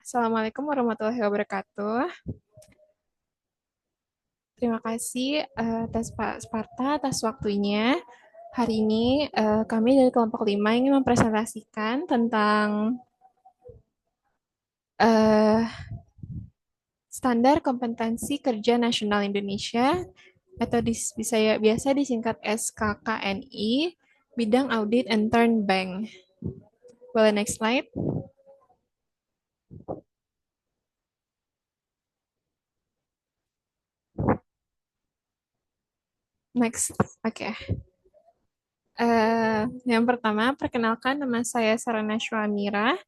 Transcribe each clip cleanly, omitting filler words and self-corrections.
Assalamualaikum warahmatullahi wabarakatuh. Terima kasih atas Pak Sparta atas waktunya. Hari ini kami dari kelompok 5 ingin mempresentasikan tentang eh, standar kompetensi kerja nasional Indonesia atau biasa disingkat SKKNI bidang audit intern bank. Boleh next slide? Next. Oke. Yang pertama, perkenalkan nama saya Sarana Syuamira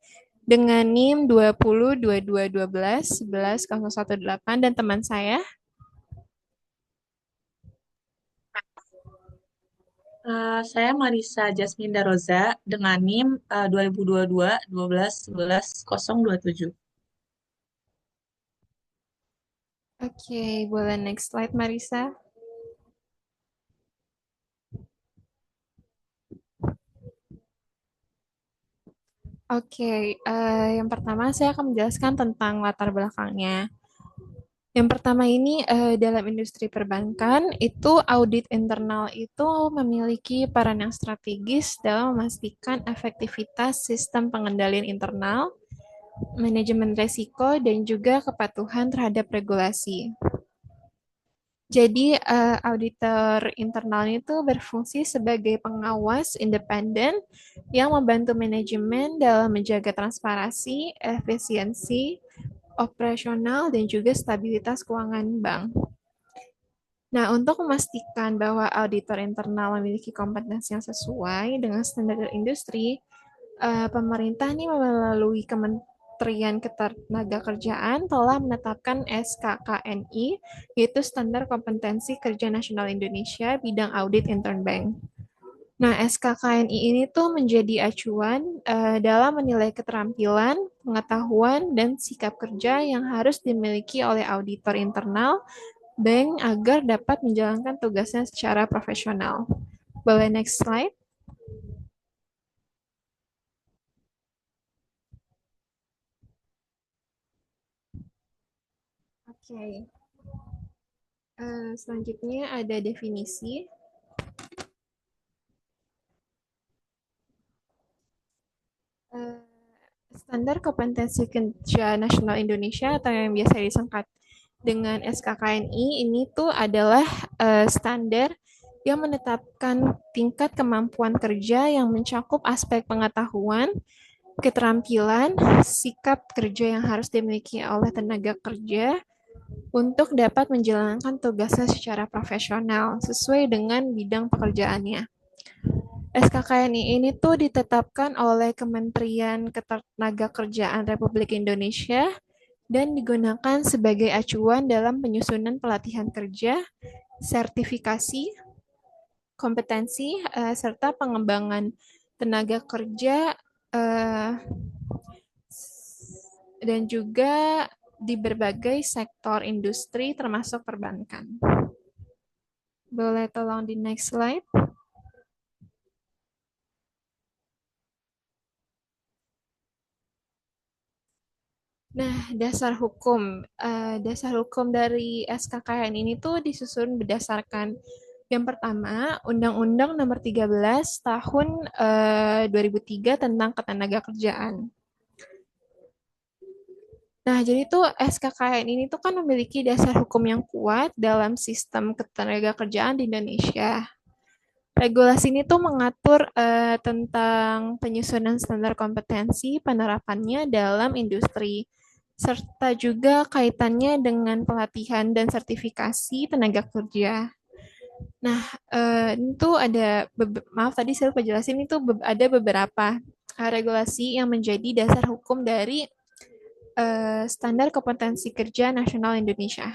dengan NIM 20 22 12 11 018 dan teman saya. Saya Marisa Jasminda Roza dengan NIM 2022 12 11 027. Oke, boleh next slide Marisa. Oke, yang pertama saya akan menjelaskan tentang latar belakangnya. Yang pertama ini dalam industri perbankan itu audit internal itu memiliki peran yang strategis dalam memastikan efektivitas sistem pengendalian internal, manajemen risiko, dan juga kepatuhan terhadap regulasi. Jadi, auditor internal itu berfungsi sebagai pengawas independen yang membantu manajemen dalam menjaga transparansi, efisiensi, operasional, dan juga stabilitas keuangan bank. Nah, untuk memastikan bahwa auditor internal memiliki kompetensi yang sesuai dengan standar industri, pemerintah ini melalui Kementerian Ketenagakerjaan telah menetapkan SKKNI, yaitu Standar Kompetensi Kerja Nasional Indonesia bidang audit intern bank. Nah, SKKNI ini tuh menjadi acuan dalam menilai keterampilan, pengetahuan, dan sikap kerja yang harus dimiliki oleh auditor internal bank agar dapat menjalankan tugasnya secara profesional. Boleh next slide? Oke. Okay. Selanjutnya ada definisi. Eh, Standar Kompetensi Kerja Nasional Indonesia atau yang biasa disingkat dengan SKKNI ini tuh adalah standar yang menetapkan tingkat kemampuan kerja yang mencakup aspek pengetahuan, keterampilan, sikap kerja yang harus dimiliki oleh tenaga kerja untuk dapat menjalankan tugasnya secara profesional sesuai dengan bidang pekerjaannya. SKKNI ini tuh ditetapkan oleh Kementerian Ketenagakerjaan Republik Indonesia dan digunakan sebagai acuan dalam penyusunan pelatihan kerja, sertifikasi, kompetensi, serta pengembangan tenaga kerja dan juga di berbagai sektor industri termasuk perbankan. Boleh tolong di next slide? Nah, dasar hukum dari SKKN ini tuh disusun berdasarkan yang pertama Undang-Undang Nomor 13 Tahun 2003 tentang Ketenagakerjaan. Nah, jadi tuh SKKN ini tuh kan memiliki dasar hukum yang kuat dalam sistem ketenagakerjaan di Indonesia. Regulasi ini tuh mengatur tentang penyusunan standar kompetensi penerapannya dalam industri, serta juga kaitannya dengan pelatihan dan sertifikasi tenaga kerja. Nah, itu ada, maaf tadi saya lupa jelasin, itu ada beberapa regulasi yang menjadi dasar hukum dari standar kompetensi kerja nasional Indonesia.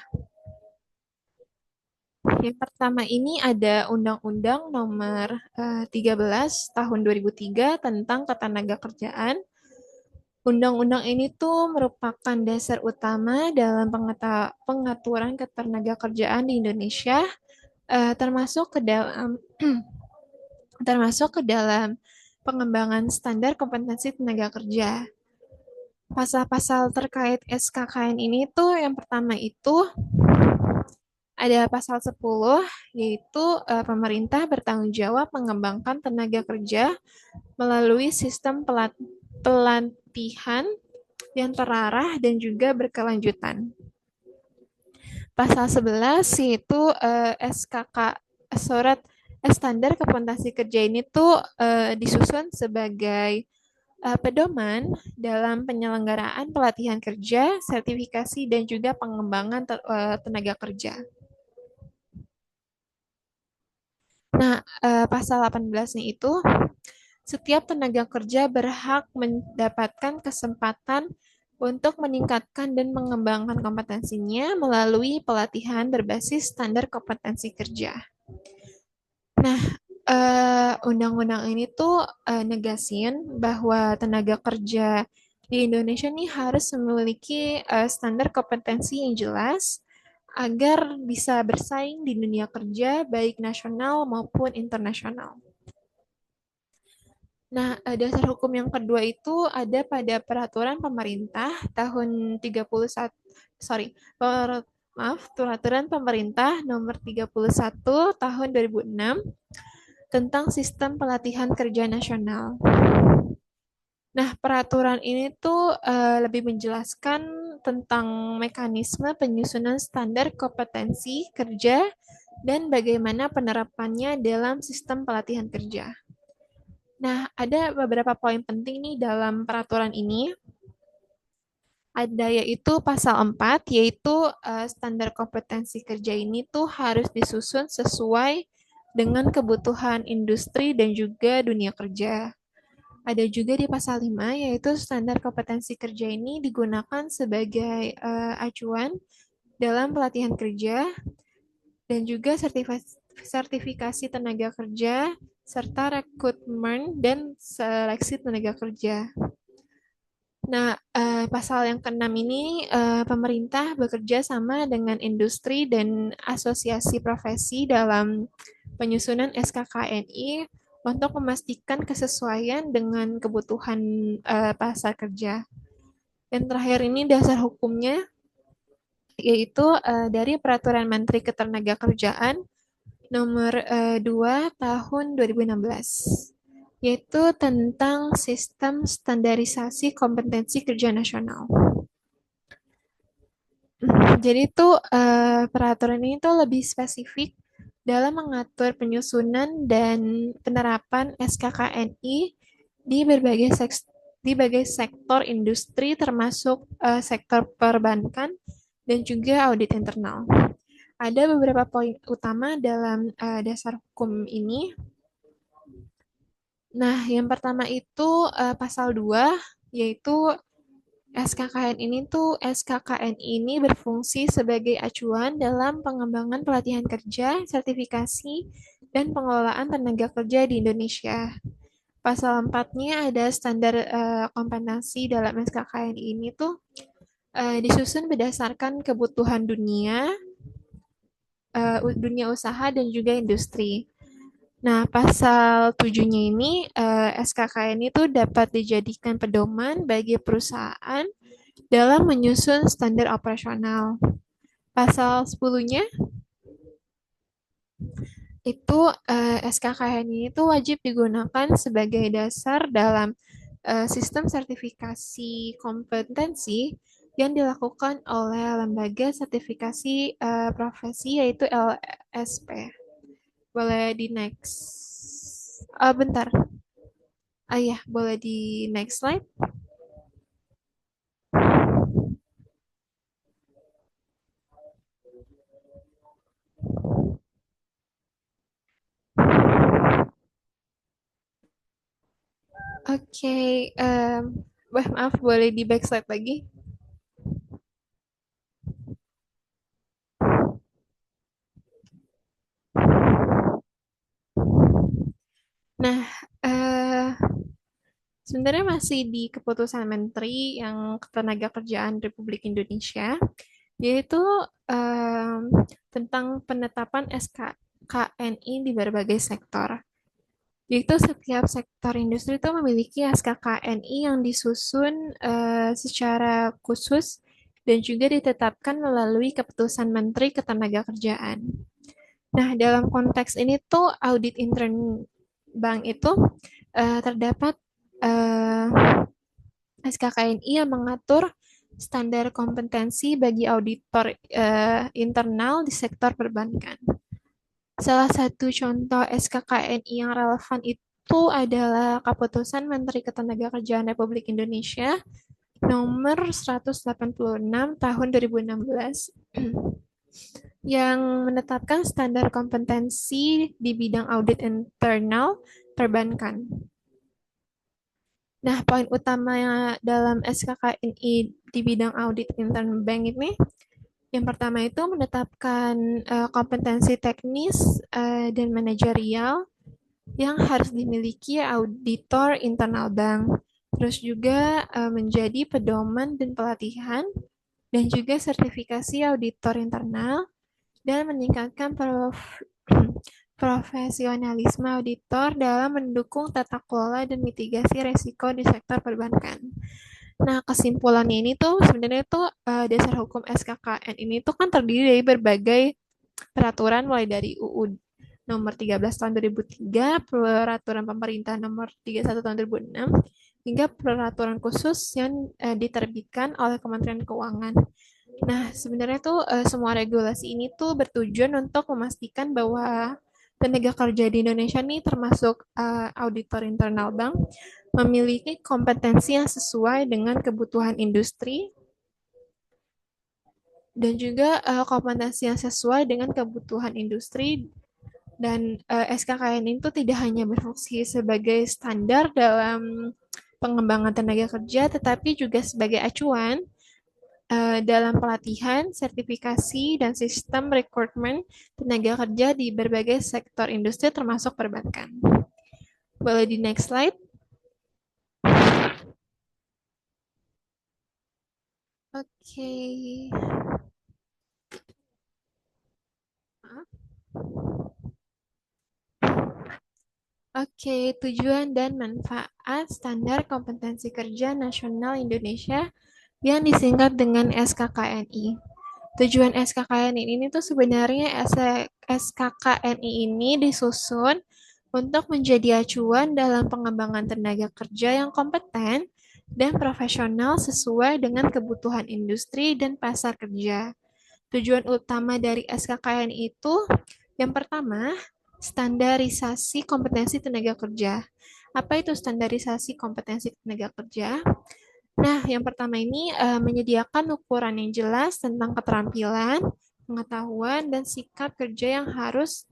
Yang pertama ini ada Undang-Undang Nomor 13 Tahun 2003 tentang Ketenagakerjaan. Undang-undang ini tuh merupakan dasar utama dalam pengaturan ketenagakerjaan di Indonesia, termasuk ke dalam termasuk ke dalam pengembangan standar kompetensi tenaga kerja. Pasal-pasal terkait SKKN ini tuh yang pertama itu ada pasal 10 yaitu pemerintah bertanggung jawab mengembangkan tenaga kerja melalui sistem pelatihan yang terarah dan juga berkelanjutan. Pasal 11 yaitu surat standar kompetensi kerja ini tuh disusun sebagai pedoman dalam penyelenggaraan pelatihan kerja, sertifikasi, dan juga pengembangan tenaga kerja. Nah, pasal 18 nih itu, setiap tenaga kerja berhak mendapatkan kesempatan untuk meningkatkan dan mengembangkan kompetensinya melalui pelatihan berbasis standar kompetensi kerja. Nah, undang-undang ini tuh negasin bahwa tenaga kerja di Indonesia nih harus memiliki standar kompetensi yang jelas agar bisa bersaing di dunia kerja baik nasional maupun internasional. Nah, dasar hukum yang kedua itu ada pada peraturan pemerintah tahun 31, sorry, peraturan pemerintah nomor 31 tahun 2006 tentang sistem pelatihan kerja nasional. Nah, peraturan ini tuh lebih menjelaskan tentang mekanisme penyusunan standar kompetensi kerja dan bagaimana penerapannya dalam sistem pelatihan kerja. Nah, ada beberapa poin penting nih dalam peraturan ini. Ada yaitu pasal 4, yaitu standar kompetensi kerja ini tuh harus disusun sesuai dengan kebutuhan industri dan juga dunia kerja. Ada juga di pasal 5, yaitu standar kompetensi kerja ini digunakan sebagai acuan dalam pelatihan kerja dan juga sertifikasi tenaga kerja, serta rekrutmen dan seleksi tenaga kerja. Nah, pasal yang keenam ini pemerintah bekerja sama dengan industri dan asosiasi profesi dalam penyusunan SKKNI untuk memastikan kesesuaian dengan kebutuhan pasar kerja. Dan terakhir ini dasar hukumnya yaitu dari Peraturan Menteri Ketenagakerjaan nomor 2 tahun 2016 yaitu tentang sistem standarisasi kompetensi kerja nasional. Jadi itu peraturan ini tuh lebih spesifik dalam mengatur penyusunan dan penerapan SKKNI di berbagai sektor industri termasuk sektor perbankan dan juga audit internal. Ada beberapa poin utama dalam dasar hukum ini. Nah, yang pertama itu pasal 2 yaitu SKKN ini berfungsi sebagai acuan dalam pengembangan pelatihan kerja, sertifikasi, dan pengelolaan tenaga kerja di Indonesia. Pasal 4-nya ada standar kompetensi dalam SKKN ini tuh disusun berdasarkan kebutuhan dunia usaha dan juga industri. Nah, pasal 7-nya ini SKKN itu dapat dijadikan pedoman bagi perusahaan dalam menyusun standar operasional. Pasal 10-nya itu SKKN ini itu wajib digunakan sebagai dasar dalam sistem sertifikasi kompetensi yang dilakukan oleh lembaga sertifikasi profesi yaitu LSP. Boleh di next. Bentar. Ya, boleh di next slide. Oke, maaf boleh di backslide lagi. Nah, sebenarnya masih di keputusan Menteri yang Ketenagakerjaan Republik Indonesia, yaitu tentang penetapan SKKNI di berbagai sektor. Yaitu setiap sektor industri itu memiliki SKKNI yang disusun secara khusus dan juga ditetapkan melalui keputusan Menteri Ketenagakerjaan. Nah, dalam konteks ini tuh audit intern bank itu terdapat eh, SKKNI yang mengatur standar kompetensi bagi auditor internal di sektor perbankan. Salah satu contoh SKKNI yang relevan itu adalah Keputusan Menteri Ketenagakerjaan Republik Indonesia nomor 186 tahun 2016 yang menetapkan standar kompetensi di bidang audit internal perbankan. Nah, poin utama dalam SKKNI di bidang audit intern bank ini, yang pertama itu menetapkan kompetensi teknis dan manajerial yang harus dimiliki auditor internal bank. Terus juga menjadi pedoman dan pelatihan dan juga sertifikasi auditor internal dan meningkatkan profesionalisme auditor dalam mendukung tata kelola dan mitigasi resiko di sektor perbankan. Nah, kesimpulannya ini tuh sebenarnya tuh dasar hukum SKKN ini tuh kan terdiri dari berbagai peraturan mulai dari UU nomor 13 tahun 2003, peraturan pemerintah nomor 31 tahun 2006, hingga peraturan khusus yang diterbitkan oleh Kementerian Keuangan. Nah, sebenarnya tuh semua regulasi ini tuh bertujuan untuk memastikan bahwa tenaga kerja di Indonesia nih termasuk auditor internal bank memiliki kompetensi yang sesuai dengan kebutuhan industri dan juga kompetensi yang sesuai dengan kebutuhan industri dan SKKN itu tidak hanya berfungsi sebagai standar dalam pengembangan tenaga kerja tetapi juga sebagai acuan dalam pelatihan, sertifikasi, dan sistem rekrutmen tenaga kerja di berbagai sektor industri termasuk perbankan. Boleh di next slide? Oke. Oke, tujuan dan manfaat standar kompetensi kerja nasional Indonesia yang disingkat dengan SKKNI. Tujuan SKKNI ini tuh sebenarnya SKKNI ini disusun untuk menjadi acuan dalam pengembangan tenaga kerja yang kompeten dan profesional sesuai dengan kebutuhan industri dan pasar kerja. Tujuan utama dari SKKNI itu yang pertama, standarisasi kompetensi tenaga kerja. Apa itu standarisasi kompetensi tenaga kerja? Nah, yang pertama ini menyediakan ukuran yang jelas tentang keterampilan, pengetahuan, dan sikap kerja yang harus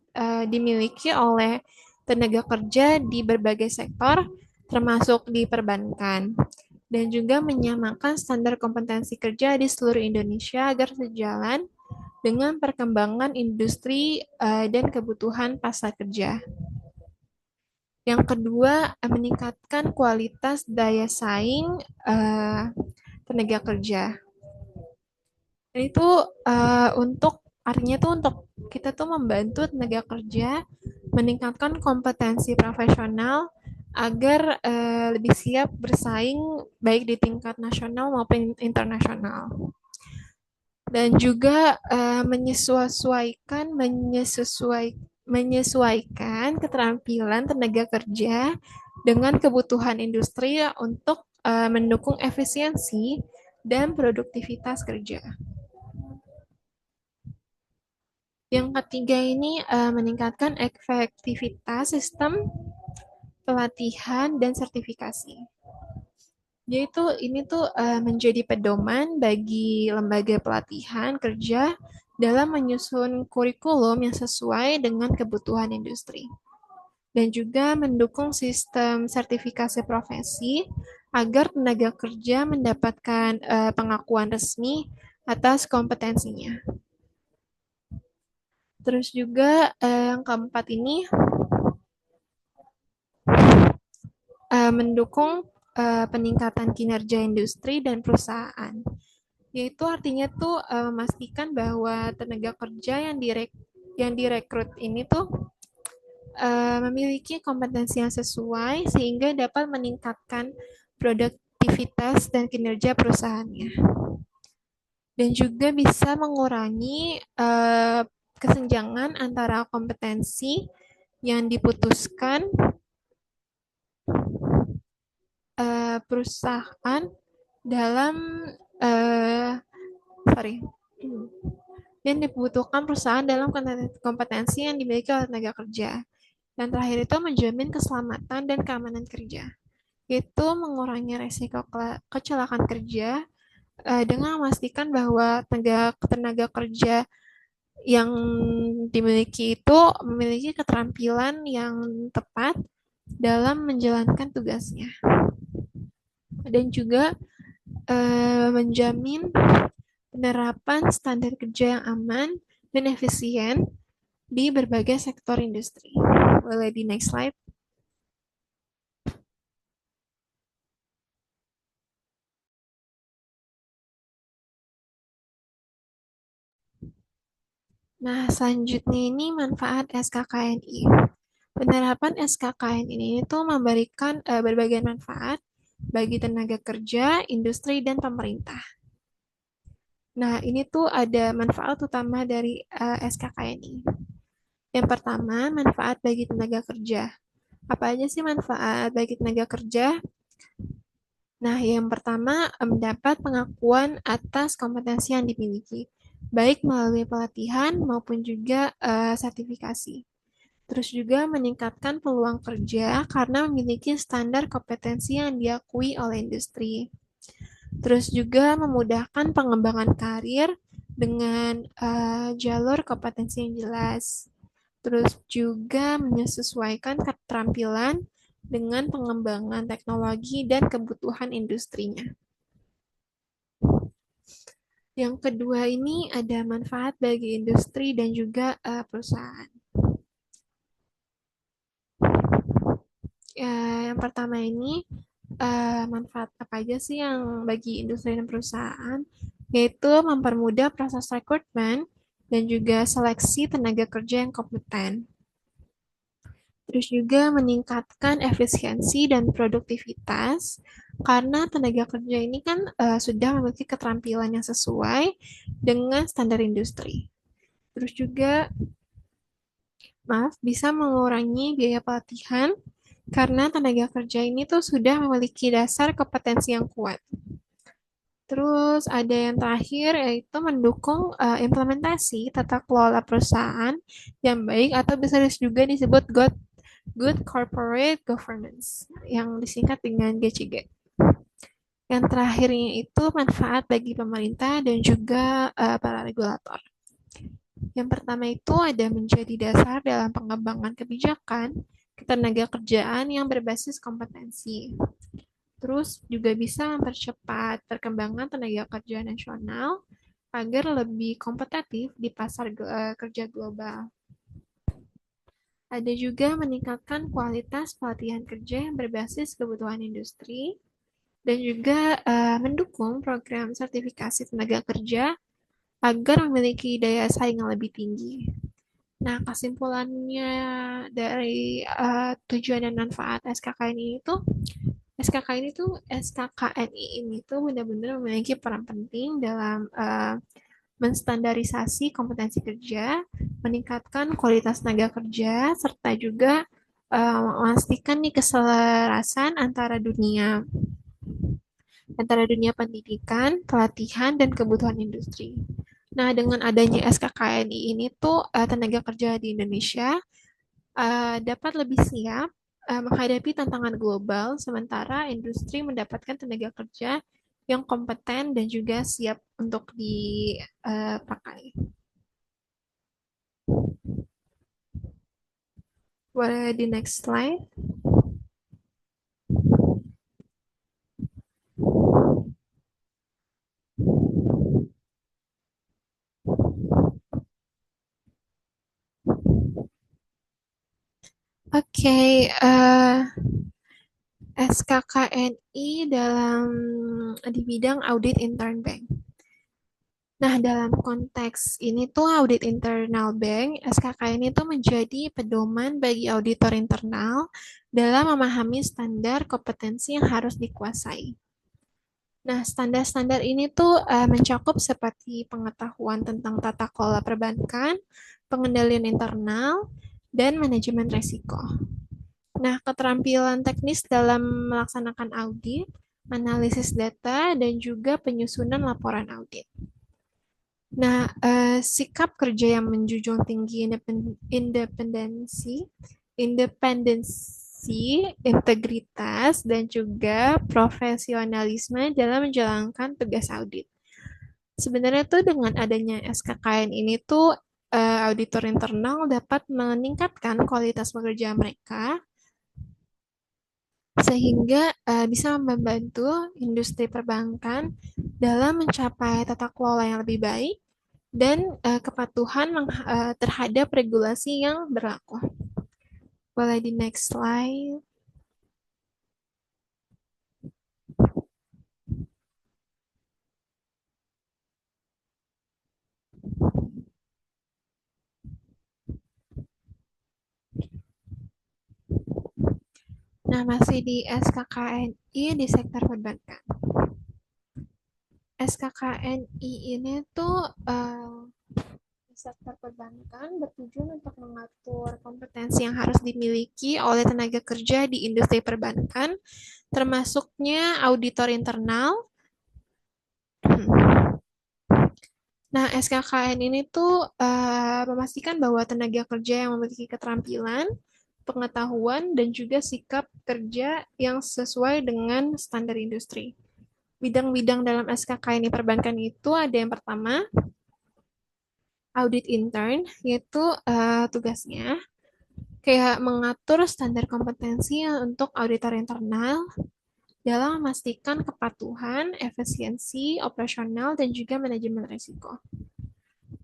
dimiliki oleh tenaga kerja di berbagai sektor, termasuk di perbankan. Dan juga menyamakan standar kompetensi kerja di seluruh Indonesia agar sejalan dengan perkembangan industri dan kebutuhan pasar kerja. Yang kedua, meningkatkan kualitas daya saing tenaga kerja. Dan itu untuk artinya tuh untuk kita tuh membantu tenaga kerja meningkatkan kompetensi profesional agar lebih siap bersaing baik di tingkat nasional maupun internasional. Dan juga menyesuaikan keterampilan tenaga kerja dengan kebutuhan industri untuk mendukung efisiensi dan produktivitas kerja. Yang ketiga ini meningkatkan efektivitas sistem pelatihan dan sertifikasi. Yaitu ini tuh menjadi pedoman bagi lembaga pelatihan kerja dalam menyusun kurikulum yang sesuai dengan kebutuhan industri. Dan juga mendukung sistem sertifikasi profesi agar tenaga kerja mendapatkan pengakuan resmi atas kompetensinya. Terus juga yang keempat ini mendukung peningkatan kinerja industri dan perusahaan. Yaitu artinya tuh memastikan bahwa tenaga kerja yang direkrut ini tuh memiliki kompetensi yang sesuai sehingga dapat meningkatkan produktivitas dan kinerja perusahaannya. Dan juga bisa mengurangi kesenjangan antara kompetensi yang diputuskan perusahaan dalam uh, sorry yang dibutuhkan perusahaan dalam kompetensi yang dimiliki oleh tenaga kerja. Dan terakhir itu menjamin keselamatan dan keamanan kerja. Itu mengurangi resiko kecelakaan kerja dengan memastikan bahwa tenaga kerja yang dimiliki itu memiliki keterampilan yang tepat dalam menjalankan tugasnya. Dan juga menjamin penerapan standar kerja yang aman dan efisien di berbagai sektor industri. Boleh di next slide. Nah, selanjutnya ini manfaat SKKNI. Penerapan SKKNI ini tuh memberikan berbagai manfaat bagi tenaga kerja, industri, dan pemerintah. Nah, ini tuh ada manfaat utama dari SKKNI. Yang pertama, manfaat bagi tenaga kerja. Apa aja sih manfaat bagi tenaga kerja? Nah, yang pertama, mendapat pengakuan atas kompetensi yang dimiliki, baik melalui pelatihan maupun juga sertifikasi. Terus juga meningkatkan peluang kerja karena memiliki standar kompetensi yang diakui oleh industri. Terus juga memudahkan pengembangan karir dengan jalur kompetensi yang jelas. Terus juga menyesuaikan keterampilan dengan pengembangan teknologi dan kebutuhan industrinya. Yang kedua ini ada manfaat bagi industri dan juga perusahaan. Yang pertama ini manfaat apa aja sih yang bagi industri dan perusahaan? Yaitu mempermudah proses rekrutmen dan juga seleksi tenaga kerja yang kompeten. Terus juga meningkatkan efisiensi dan produktivitas karena tenaga kerja ini kan sudah memiliki keterampilan yang sesuai dengan standar industri. Terus juga bisa mengurangi biaya pelatihan karena tenaga kerja ini tuh sudah memiliki dasar kompetensi yang kuat. Terus ada yang terakhir yaitu mendukung implementasi tata kelola perusahaan yang baik atau bisa juga disebut good corporate governance yang disingkat dengan GCG. Yang terakhirnya itu manfaat bagi pemerintah dan juga para regulator. Yang pertama itu ada menjadi dasar dalam pengembangan kebijakan ketenaga kerjaan yang berbasis kompetensi. Terus juga bisa mempercepat perkembangan tenaga kerja nasional agar lebih kompetitif di pasar kerja global. Ada juga meningkatkan kualitas pelatihan kerja yang berbasis kebutuhan industri dan juga mendukung program sertifikasi tenaga kerja agar memiliki daya saing yang lebih tinggi. Nah, kesimpulannya dari tujuan dan manfaat SKKNI itu, SKKNI ini tuh benar-benar memiliki peran penting dalam menstandarisasi kompetensi kerja, meningkatkan kualitas tenaga kerja, serta juga memastikan nih keselarasan antara dunia pendidikan, pelatihan, dan kebutuhan industri. Nah, dengan adanya SKKNI ini tuh tenaga kerja di Indonesia dapat lebih siap menghadapi tantangan global, sementara industri mendapatkan tenaga kerja yang kompeten dan juga siap untuk dipakai. Boleh di next slide. Oke, SKKNI di bidang audit intern bank. Nah, dalam konteks ini tuh audit internal bank, SKKN itu menjadi pedoman bagi auditor internal dalam memahami standar kompetensi yang harus dikuasai. Nah, standar-standar ini tuh mencakup seperti pengetahuan tentang tata kelola perbankan, pengendalian internal, dan manajemen risiko. Nah, keterampilan teknis dalam melaksanakan audit, analisis data, dan juga penyusunan laporan audit. Nah, sikap kerja yang menjunjung tinggi independensi, integritas, dan juga profesionalisme dalam menjalankan tugas audit. Sebenarnya tuh dengan adanya SKKN ini tuh auditor internal dapat meningkatkan kualitas pekerjaan mereka sehingga bisa membantu industri perbankan dalam mencapai tata kelola yang lebih baik dan kepatuhan terhadap regulasi yang berlaku. Boleh di next slide. Nah, masih di SKKNI di sektor perbankan. SKKNI ini tuh sektor perbankan bertujuan untuk mengatur kompetensi yang harus dimiliki oleh tenaga kerja di industri perbankan, termasuknya auditor internal. Nah, SKKN ini tuh memastikan bahwa tenaga kerja yang memiliki keterampilan, pengetahuan, dan juga sikap kerja yang sesuai dengan standar industri. Bidang-bidang dalam SKKN perbankan itu ada yang pertama, audit intern, yaitu tugasnya kayak mengatur standar kompetensi untuk auditor internal dalam memastikan kepatuhan, efisiensi, operasional, dan juga manajemen risiko.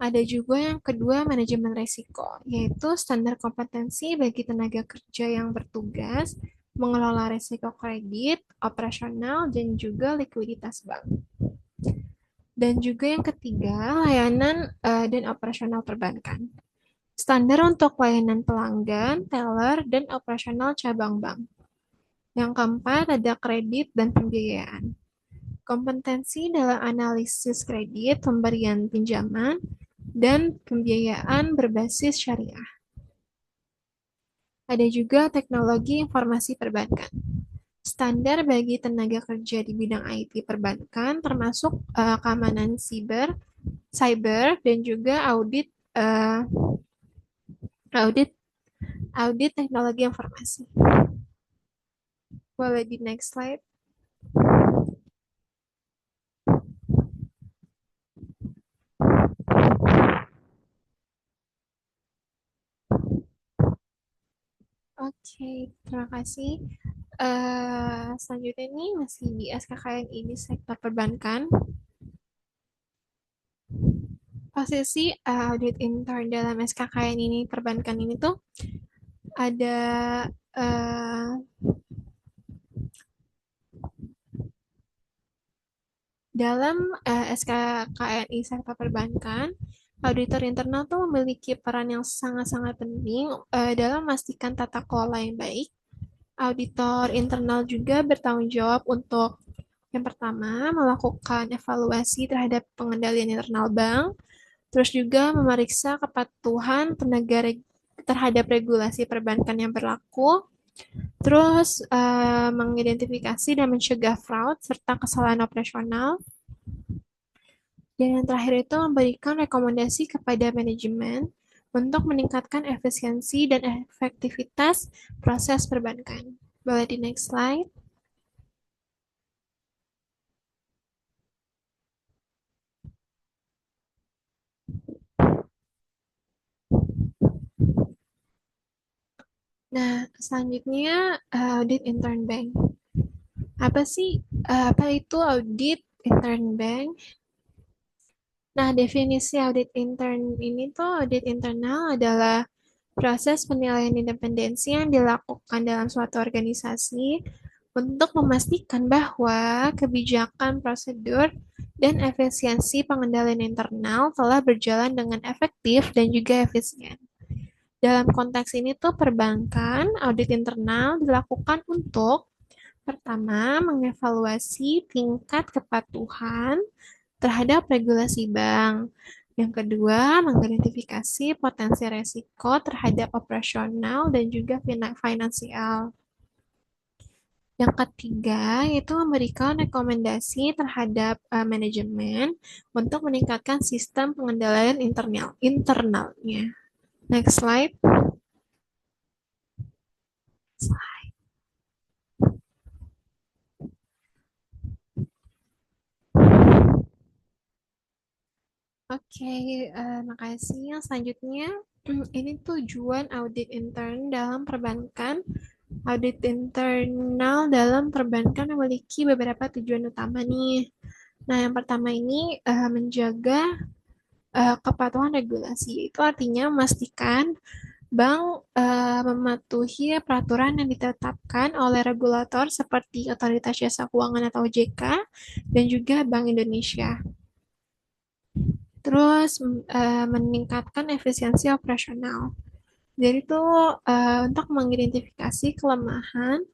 Ada juga yang kedua, manajemen risiko, yaitu standar kompetensi bagi tenaga kerja yang bertugas mengelola risiko kredit, operasional, dan juga likuiditas bank. Dan juga yang ketiga, layanan dan operasional perbankan. Standar untuk layanan pelanggan, teller, dan operasional cabang bank. Yang keempat, ada kredit dan pembiayaan. Kompetensi dalam analisis kredit, pemberian pinjaman, dan pembiayaan berbasis syariah. Ada juga teknologi informasi perbankan. Standar bagi tenaga kerja di bidang IT perbankan termasuk keamanan cyber dan juga uh, audit audit teknologi informasi. Boleh di next slide. Oke, terima kasih. Selanjutnya ini masih di SKKN ini sektor perbankan. Posisi audit intern dalam SKKN ini perbankan ini tuh ada uh, dalam SKKNI sektor perbankan, auditor internal tuh memiliki peran yang sangat-sangat penting dalam memastikan tata kelola yang baik. Auditor internal juga bertanggung jawab untuk yang pertama, melakukan evaluasi terhadap pengendalian internal bank, terus juga memeriksa kepatuhan terhadap regulasi perbankan yang berlaku, terus mengidentifikasi dan mencegah fraud serta kesalahan operasional, dan yang terakhir itu memberikan rekomendasi kepada manajemen untuk meningkatkan efisiensi dan efektivitas proses perbankan. Boleh di next slide. Nah, selanjutnya audit intern bank. Apa itu audit intern bank? Nah, definisi audit intern ini tuh audit internal adalah proses penilaian independensi yang dilakukan dalam suatu organisasi untuk memastikan bahwa kebijakan, prosedur, dan efisiensi pengendalian internal telah berjalan dengan efektif dan juga efisien. Dalam konteks ini tuh perbankan, audit internal dilakukan untuk pertama, mengevaluasi tingkat kepatuhan terhadap regulasi bank. Yang kedua, mengidentifikasi potensi resiko terhadap operasional dan juga finansial. Yang ketiga, yaitu memberikan rekomendasi terhadap manajemen untuk meningkatkan sistem pengendalian internalnya. Next slide. Oke, makasih. Yang selanjutnya, ini tujuan audit intern dalam perbankan. Audit internal dalam perbankan memiliki beberapa tujuan utama nih. Nah, yang pertama ini menjaga kepatuhan regulasi. Itu artinya memastikan bank mematuhi peraturan yang ditetapkan oleh regulator seperti Otoritas Jasa Keuangan atau OJK dan juga Bank Indonesia. Terus meningkatkan efisiensi operasional. Jadi itu untuk mengidentifikasi kelemahan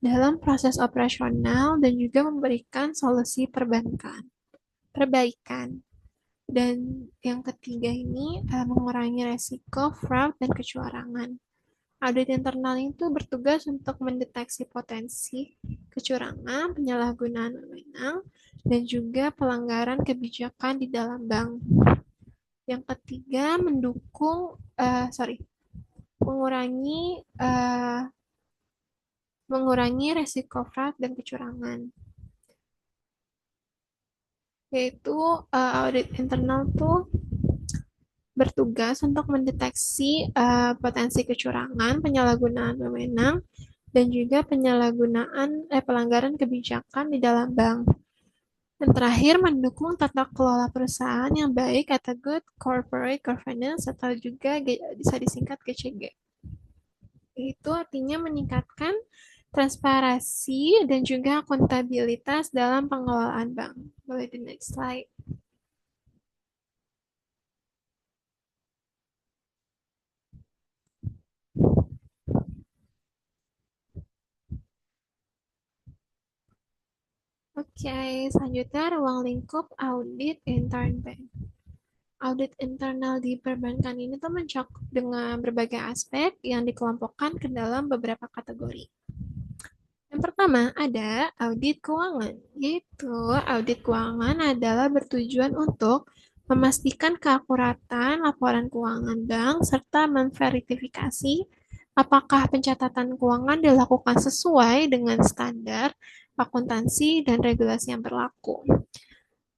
dalam proses operasional dan juga memberikan solusi perbaikan. Dan yang ketiga ini mengurangi resiko fraud dan kecurangan. Audit internal itu bertugas untuk mendeteksi potensi kecurangan, penyalahgunaan wewenang, dan juga pelanggaran kebijakan di dalam bank. Yang ketiga, mengurangi mengurangi resiko fraud dan kecurangan. Yaitu audit internal tuh bertugas untuk mendeteksi potensi kecurangan, penyalahgunaan wewenang, dan juga pelanggaran kebijakan di dalam bank. Dan terakhir, mendukung tata kelola perusahaan yang baik atau good corporate governance atau juga bisa disingkat GCG. Itu artinya meningkatkan transparansi dan juga akuntabilitas dalam pengelolaan bank. Boleh di next slide. Oke, selanjutnya ruang lingkup audit intern bank. Audit internal di perbankan ini tuh mencakup dengan berbagai aspek yang dikelompokkan ke dalam beberapa kategori. Yang pertama ada audit keuangan, yaitu audit keuangan adalah bertujuan untuk memastikan keakuratan laporan keuangan bank serta memverifikasi apakah pencatatan keuangan dilakukan sesuai dengan standar akuntansi dan regulasi yang berlaku.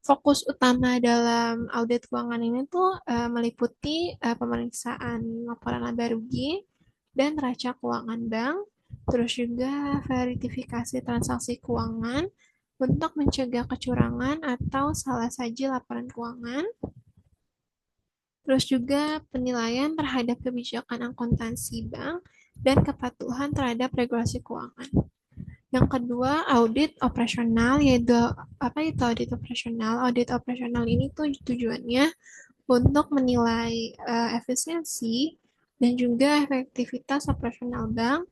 Fokus utama dalam audit keuangan ini tuh meliputi pemeriksaan laporan laba rugi dan neraca keuangan bank, terus juga verifikasi transaksi keuangan untuk mencegah kecurangan atau salah saji laporan keuangan, terus juga penilaian terhadap kebijakan akuntansi bank dan kepatuhan terhadap regulasi keuangan. Yang kedua, audit operasional, yaitu apa itu audit operasional? Audit operasional ini tuh tujuannya untuk menilai efisiensi dan juga efektivitas operasional bank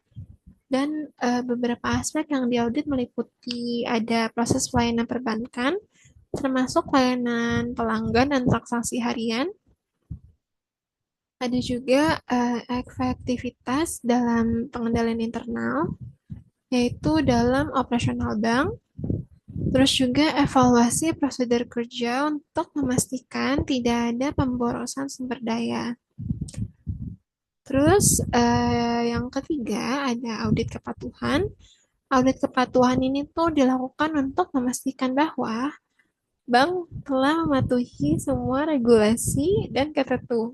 dan beberapa aspek yang diaudit meliputi ada proses pelayanan perbankan, termasuk pelayanan pelanggan dan transaksi harian. Ada juga efektivitas dalam pengendalian internal, yaitu dalam operasional bank. Terus juga evaluasi prosedur kerja untuk memastikan tidak ada pemborosan sumber daya. Terus yang ketiga ada audit kepatuhan. Audit kepatuhan ini tuh dilakukan untuk memastikan bahwa bank telah mematuhi semua regulasi dan ketentuan.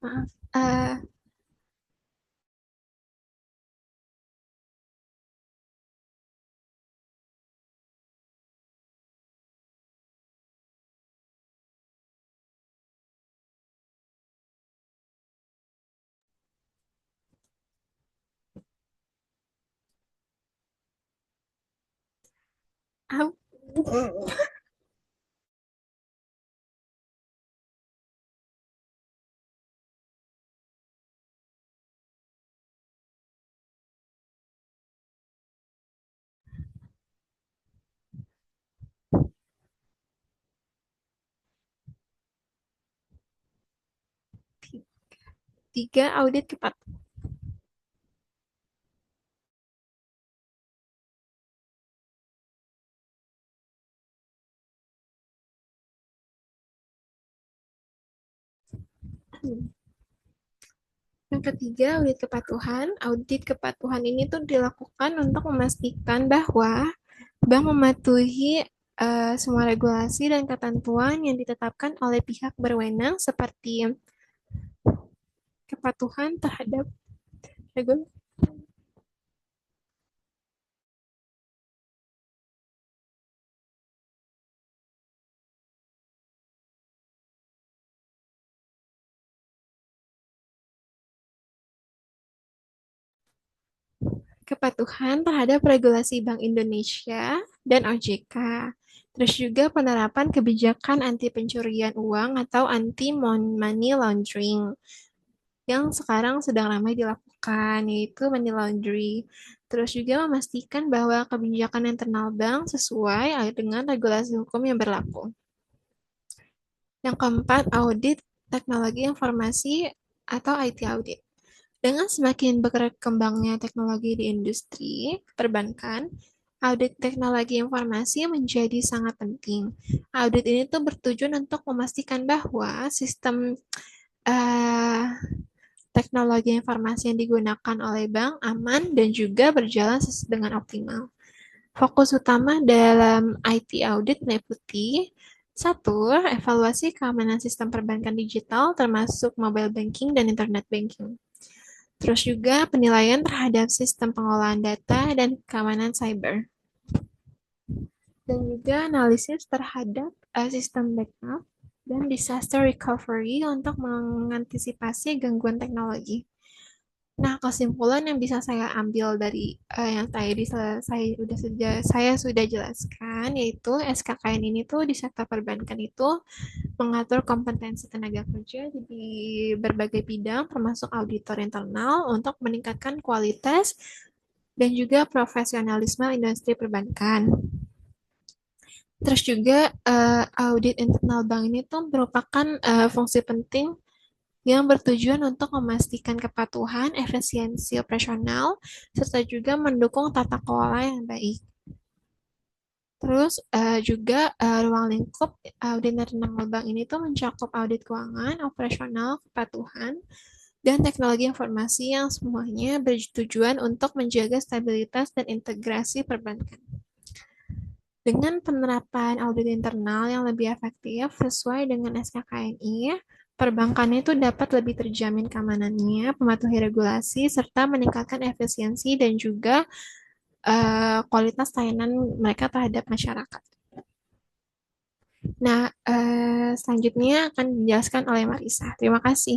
Maaf. Tiga, audit kepatuhan. Yang ketiga, audit kepatuhan. Audit kepatuhan ini tuh dilakukan untuk memastikan bahwa bank mematuhi semua regulasi dan ketentuan yang ditetapkan oleh pihak berwenang seperti kepatuhan terhadap regulasi. Kepatuhan terhadap regulasi Bank Indonesia dan OJK. Terus juga penerapan kebijakan anti pencurian uang atau anti money laundering yang sekarang sedang ramai dilakukan, yaitu money laundry. Terus juga memastikan bahwa kebijakan internal bank sesuai dengan regulasi hukum yang berlaku. Yang keempat, audit teknologi informasi atau IT audit. Dengan semakin berkembangnya teknologi di industri perbankan, audit teknologi informasi menjadi sangat penting. Audit ini tuh bertujuan untuk memastikan bahwa sistem uh, teknologi informasi yang digunakan oleh bank aman dan juga berjalan dengan optimal. Fokus utama dalam IT audit meliputi satu, evaluasi keamanan sistem perbankan digital termasuk mobile banking dan internet banking. Terus juga penilaian terhadap sistem pengolahan data dan keamanan cyber. Dan juga analisis terhadap sistem backup dan disaster recovery untuk mengantisipasi gangguan teknologi. Nah, kesimpulan yang bisa saya ambil dari yang tadi saya sudah jelaskan, yaitu SKKN ini tuh di sektor perbankan itu mengatur kompetensi tenaga kerja di berbagai bidang, termasuk auditor internal, untuk meningkatkan kualitas dan juga profesionalisme industri perbankan. Terus juga audit internal bank ini tuh merupakan fungsi penting yang bertujuan untuk memastikan kepatuhan, efisiensi operasional, serta juga mendukung tata kelola yang baik. Terus juga ruang lingkup audit internal bank ini tuh mencakup audit keuangan, operasional, kepatuhan, dan teknologi informasi yang semuanya bertujuan untuk menjaga stabilitas dan integrasi perbankan. Dengan penerapan audit internal yang lebih efektif sesuai dengan SKKNI, perbankan itu dapat lebih terjamin keamanannya, mematuhi regulasi, serta meningkatkan efisiensi dan juga kualitas layanan mereka terhadap masyarakat. Nah, selanjutnya akan dijelaskan oleh Marisa. Terima kasih.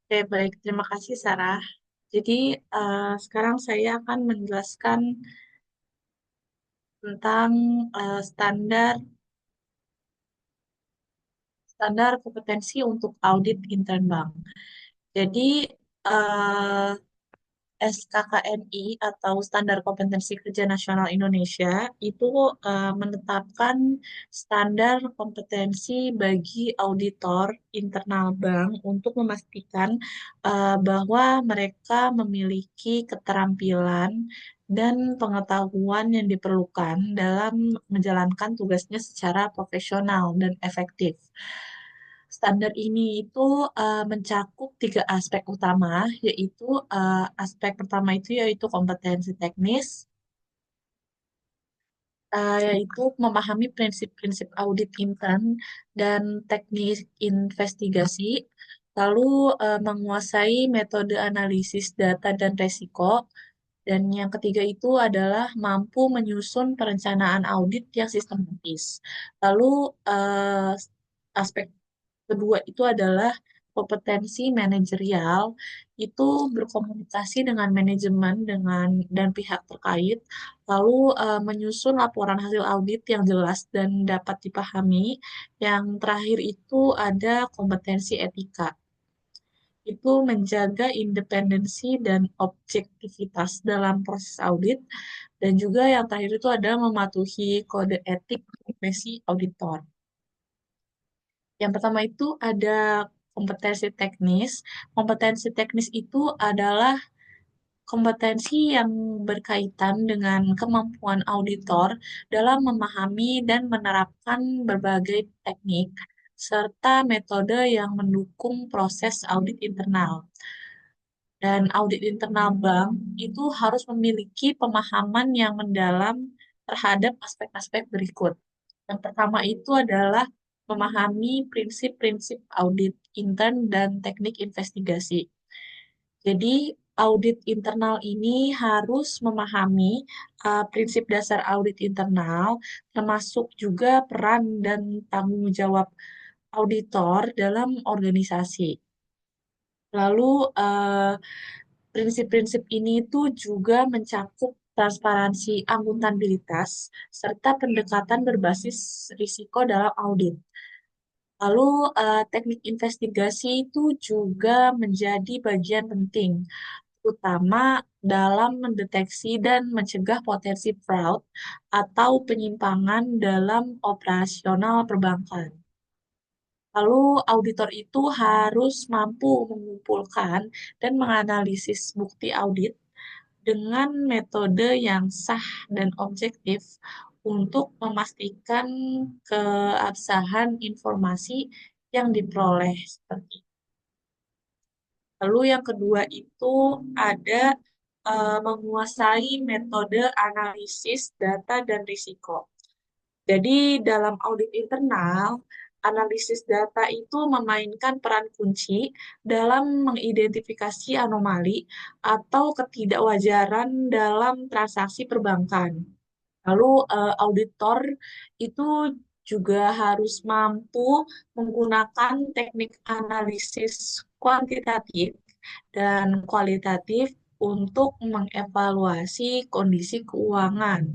Oke, baik. Terima kasih, Sarah. Jadi, sekarang saya akan menjelaskan tentang standar standar kompetensi untuk audit intern bank. Jadi, eh, SKKNI atau Standar Kompetensi Kerja Nasional Indonesia itu menetapkan standar kompetensi bagi auditor internal bank untuk memastikan bahwa mereka memiliki keterampilan dan pengetahuan yang diperlukan dalam menjalankan tugasnya secara profesional dan efektif. Standar ini itu mencakup tiga aspek utama, yaitu aspek pertama itu yaitu kompetensi teknis, yaitu memahami prinsip-prinsip audit intern dan teknik investigasi, lalu menguasai metode analisis data dan resiko, Dan yang ketiga itu adalah mampu menyusun perencanaan audit yang sistematis. Lalu aspek kedua itu adalah kompetensi manajerial, itu berkomunikasi dengan manajemen dan pihak terkait, lalu menyusun laporan hasil audit yang jelas dan dapat dipahami. Yang terakhir itu ada kompetensi etika, itu menjaga independensi dan objektivitas dalam proses audit, dan juga yang terakhir itu adalah mematuhi kode etik profesi auditor. Yang pertama itu ada kompetensi teknis. Kompetensi teknis itu adalah kompetensi yang berkaitan dengan kemampuan auditor dalam memahami dan menerapkan berbagai teknik serta metode yang mendukung proses audit internal. Dan audit internal bank itu harus memiliki pemahaman yang mendalam terhadap aspek-aspek berikut. Yang pertama itu adalah memahami prinsip-prinsip audit intern dan teknik investigasi. Jadi, audit internal ini harus memahami prinsip dasar audit internal, termasuk juga peran dan tanggung jawab auditor dalam organisasi. Lalu, prinsip-prinsip ini itu juga mencakup transparansi akuntabilitas serta pendekatan berbasis risiko dalam audit. Lalu, teknik investigasi itu juga menjadi bagian penting, terutama dalam mendeteksi dan mencegah potensi fraud atau penyimpangan dalam operasional perbankan. Lalu, auditor itu harus mampu mengumpulkan dan menganalisis bukti audit dengan metode yang sah dan objektif untuk memastikan keabsahan informasi yang diperoleh. Seperti lalu yang kedua itu ada menguasai metode analisis data dan risiko. Jadi dalam audit internal, analisis data itu memainkan peran kunci dalam mengidentifikasi anomali atau ketidakwajaran dalam transaksi perbankan. Lalu auditor itu juga harus mampu menggunakan teknik analisis kuantitatif dan kualitatif untuk mengevaluasi kondisi keuangan,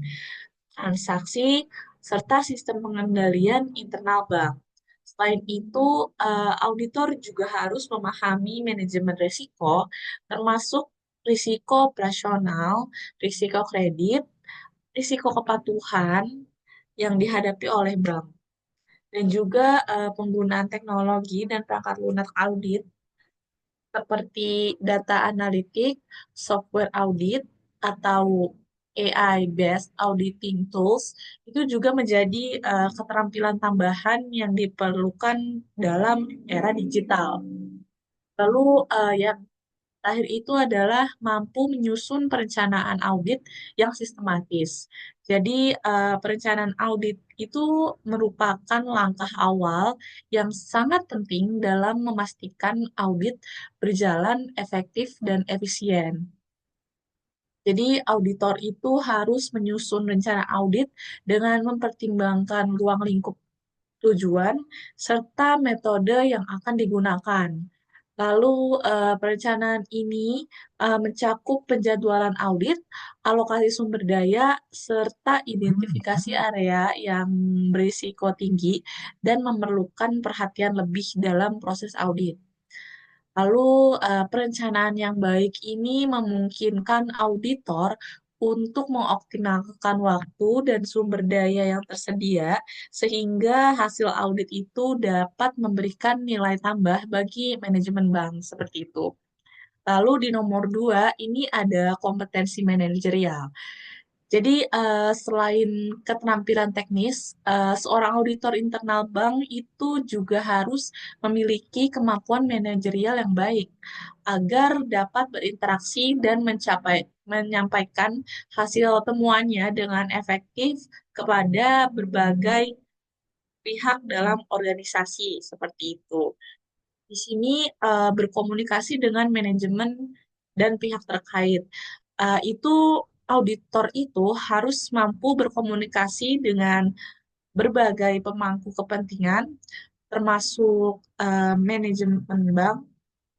transaksi, serta sistem pengendalian internal bank. Selain itu, auditor juga harus memahami manajemen risiko, termasuk risiko operasional, risiko kredit, risiko kepatuhan yang dihadapi oleh bank, dan juga penggunaan teknologi dan perangkat lunak audit seperti data analitik, software audit, atau AI-based auditing tools itu juga menjadi keterampilan tambahan yang diperlukan dalam era digital. Lalu yang terakhir itu adalah mampu menyusun perencanaan audit yang sistematis. Jadi, perencanaan audit itu merupakan langkah awal yang sangat penting dalam memastikan audit berjalan efektif dan efisien. Jadi, auditor itu harus menyusun rencana audit dengan mempertimbangkan ruang lingkup tujuan serta metode yang akan digunakan. Lalu, perencanaan ini mencakup penjadwalan audit, alokasi sumber daya, serta identifikasi area yang berisiko tinggi dan memerlukan perhatian lebih dalam proses audit. Lalu, perencanaan yang baik ini memungkinkan auditor untuk mengoptimalkan waktu dan sumber daya yang tersedia, sehingga hasil audit itu dapat memberikan nilai tambah bagi manajemen bank, seperti itu. Lalu di nomor dua, ini ada kompetensi manajerial. Jadi, selain keterampilan teknis, seorang auditor internal bank itu juga harus memiliki kemampuan manajerial yang baik agar dapat berinteraksi dan menyampaikan hasil temuannya dengan efektif kepada berbagai pihak dalam organisasi seperti itu. Di sini berkomunikasi dengan manajemen dan pihak terkait. itu auditor itu harus mampu berkomunikasi dengan berbagai pemangku kepentingan, termasuk manajemen bank,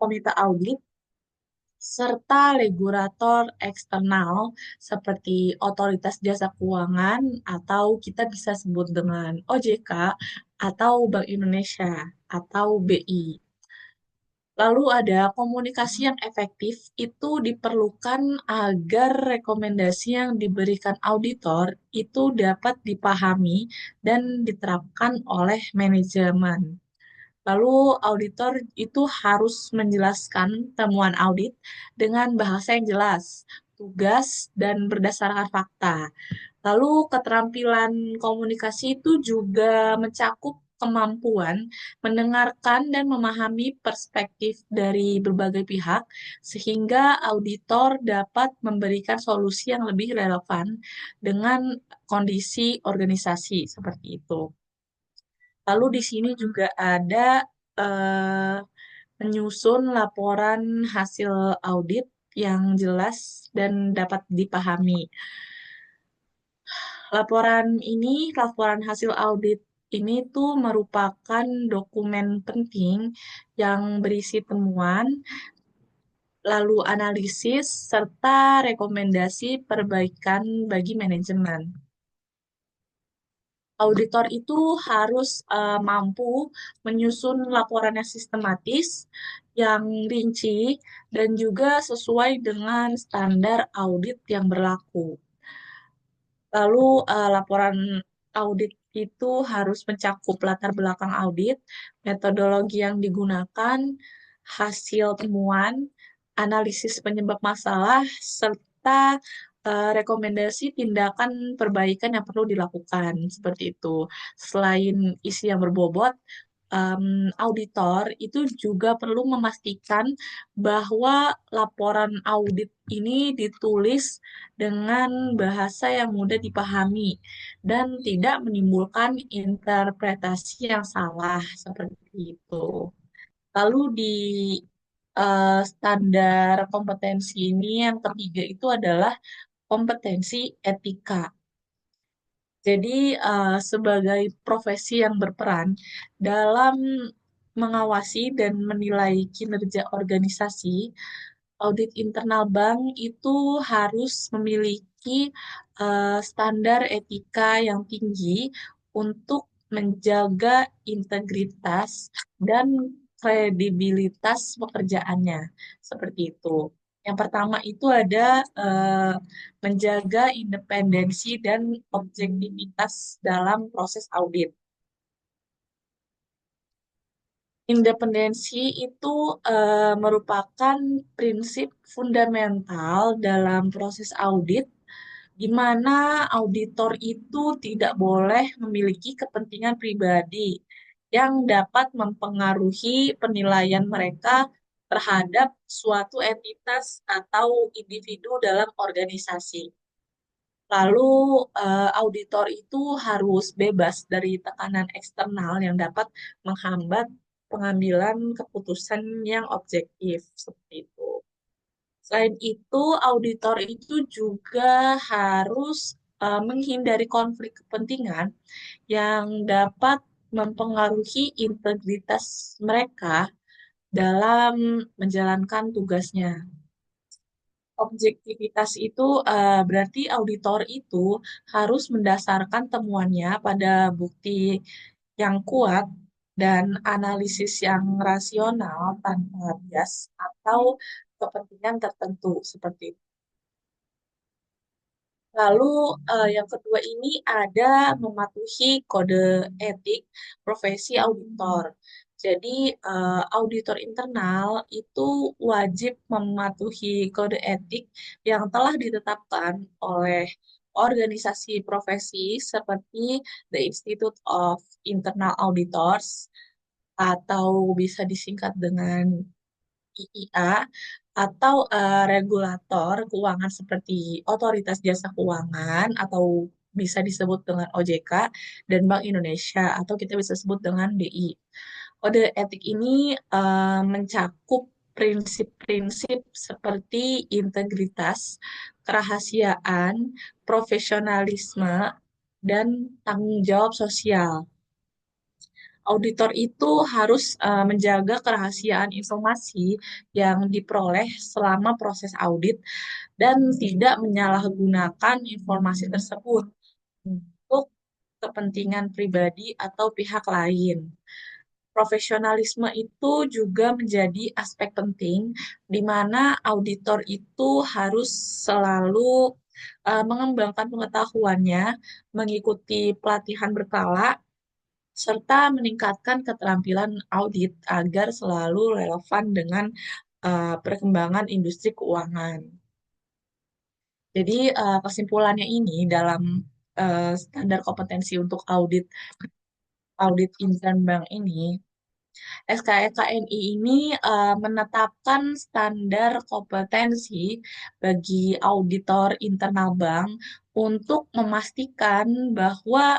komite audit, serta regulator eksternal seperti Otoritas Jasa Keuangan atau kita bisa sebut dengan OJK atau Bank Indonesia atau BI. Lalu ada komunikasi yang efektif itu diperlukan agar rekomendasi yang diberikan auditor itu dapat dipahami dan diterapkan oleh manajemen. Lalu auditor itu harus menjelaskan temuan audit dengan bahasa yang jelas, tugas, dan berdasarkan fakta. Lalu keterampilan komunikasi itu juga mencakup kemampuan mendengarkan dan memahami perspektif dari berbagai pihak, sehingga auditor dapat memberikan solusi yang lebih relevan dengan kondisi organisasi seperti itu. Lalu di sini juga ada eh, menyusun laporan hasil audit yang jelas dan dapat dipahami. Laporan hasil audit ini tuh merupakan dokumen penting yang berisi temuan, lalu analisis, serta rekomendasi perbaikan bagi manajemen. Auditor itu harus mampu menyusun laporan yang sistematis, yang rinci, dan juga sesuai dengan standar audit yang berlaku. Lalu laporan audit itu harus mencakup latar belakang audit, metodologi yang digunakan, hasil temuan, analisis penyebab masalah, serta rekomendasi tindakan perbaikan yang perlu dilakukan. Seperti itu. Selain isi yang berbobot, auditor itu juga perlu memastikan bahwa laporan audit ini ditulis dengan bahasa yang mudah dipahami dan tidak menimbulkan interpretasi yang salah seperti itu. Lalu di standar kompetensi ini yang ketiga itu adalah kompetensi etika. Jadi, sebagai profesi yang berperan dalam mengawasi dan menilai kinerja organisasi, audit internal bank itu harus memiliki standar etika yang tinggi untuk menjaga integritas dan kredibilitas pekerjaannya. Seperti itu. Yang pertama itu ada menjaga independensi dan objektivitas dalam proses audit. Independensi itu merupakan prinsip fundamental dalam proses audit, di mana auditor itu tidak boleh memiliki kepentingan pribadi yang dapat mempengaruhi penilaian mereka terhadap suatu entitas atau individu dalam organisasi. Lalu, auditor itu harus bebas dari tekanan eksternal yang dapat menghambat pengambilan keputusan yang objektif seperti itu. Selain itu, auditor itu juga harus menghindari konflik kepentingan yang dapat mempengaruhi integritas mereka dalam menjalankan tugasnya. Objektivitas itu berarti auditor itu harus mendasarkan temuannya pada bukti yang kuat dan analisis yang rasional tanpa bias atau kepentingan tertentu seperti itu. Lalu yang kedua ini ada mematuhi kode etik profesi auditor. Jadi auditor internal itu wajib mematuhi kode etik yang telah ditetapkan oleh organisasi profesi seperti the Institute of Internal Auditors atau bisa disingkat dengan IIA atau regulator keuangan seperti Otoritas Jasa Keuangan atau bisa disebut dengan OJK dan Bank Indonesia atau kita bisa sebut dengan BI. Kode etik ini mencakup prinsip-prinsip seperti integritas, kerahasiaan, profesionalisme, dan tanggung jawab sosial. Auditor itu harus menjaga kerahasiaan informasi yang diperoleh selama proses audit dan tidak menyalahgunakan informasi tersebut untuk kepentingan pribadi atau pihak lain. Profesionalisme itu juga menjadi aspek penting di mana auditor itu harus selalu mengembangkan pengetahuannya, mengikuti pelatihan berkala, serta meningkatkan keterampilan audit agar selalu relevan dengan perkembangan industri keuangan. Jadi kesimpulannya ini dalam standar kompetensi untuk audit audit intern bank ini, SKKNI ini menetapkan standar kompetensi bagi auditor internal bank untuk memastikan bahwa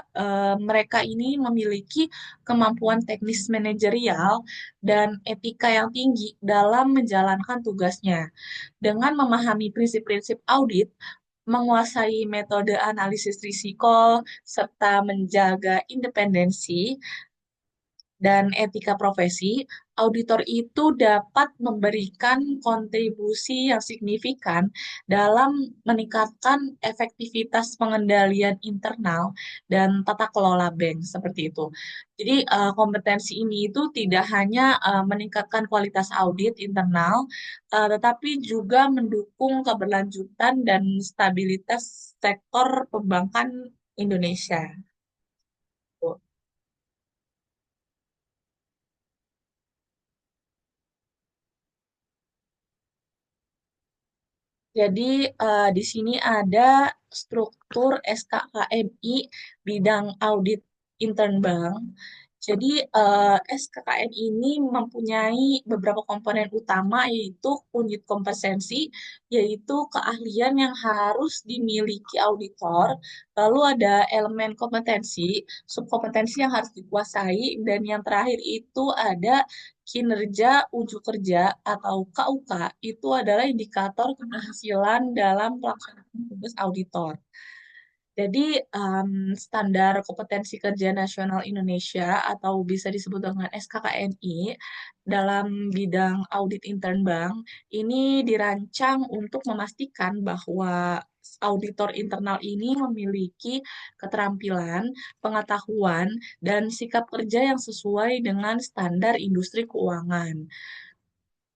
mereka ini memiliki kemampuan teknis manajerial dan etika yang tinggi dalam menjalankan tugasnya. Dengan memahami prinsip-prinsip audit, menguasai metode analisis risiko, serta menjaga independensi, dan etika profesi, auditor itu dapat memberikan kontribusi yang signifikan dalam meningkatkan efektivitas pengendalian internal dan tata kelola bank seperti itu. Jadi kompetensi ini itu tidak hanya meningkatkan kualitas audit internal, tetapi juga mendukung keberlanjutan dan stabilitas sektor perbankan Indonesia. Jadi di sini ada struktur SKKNI bidang audit intern bank. Jadi SKKN ini mempunyai beberapa komponen utama yaitu unit kompetensi, yaitu keahlian yang harus dimiliki auditor. Lalu ada elemen kompetensi, subkompetensi yang harus dikuasai, dan yang terakhir itu ada kinerja unjuk kerja atau KUK. Itu adalah indikator keberhasilan dalam pelaksanaan tugas auditor. Jadi, standar kompetensi kerja nasional Indonesia atau bisa disebut dengan SKKNI dalam bidang audit intern bank ini dirancang untuk memastikan bahwa auditor internal ini memiliki keterampilan, pengetahuan, dan sikap kerja yang sesuai dengan standar industri keuangan.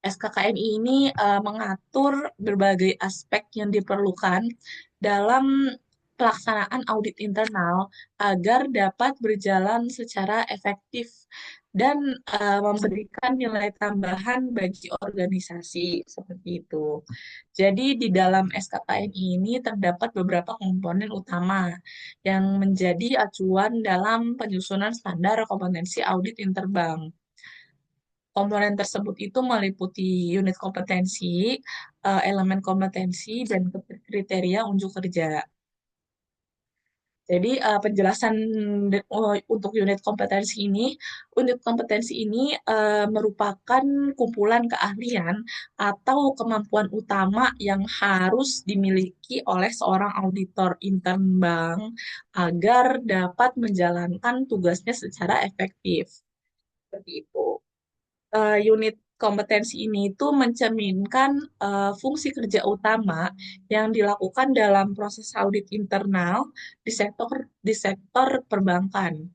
SKKNI ini mengatur berbagai aspek yang diperlukan dalam pelaksanaan audit internal agar dapat berjalan secara efektif dan memberikan nilai tambahan bagi organisasi seperti itu. Jadi di dalam SKKNI ini terdapat beberapa komponen utama yang menjadi acuan dalam penyusunan standar kompetensi audit interbank. Komponen tersebut itu meliputi unit kompetensi, elemen kompetensi, dan kriteria unjuk kerja. Jadi penjelasan untuk unit kompetensi ini merupakan kumpulan keahlian atau kemampuan utama yang harus dimiliki oleh seorang auditor intern bank agar dapat menjalankan tugasnya secara efektif. Seperti itu. Unit kompetensi ini itu mencerminkan fungsi kerja utama yang dilakukan dalam proses audit internal di sektor perbankan.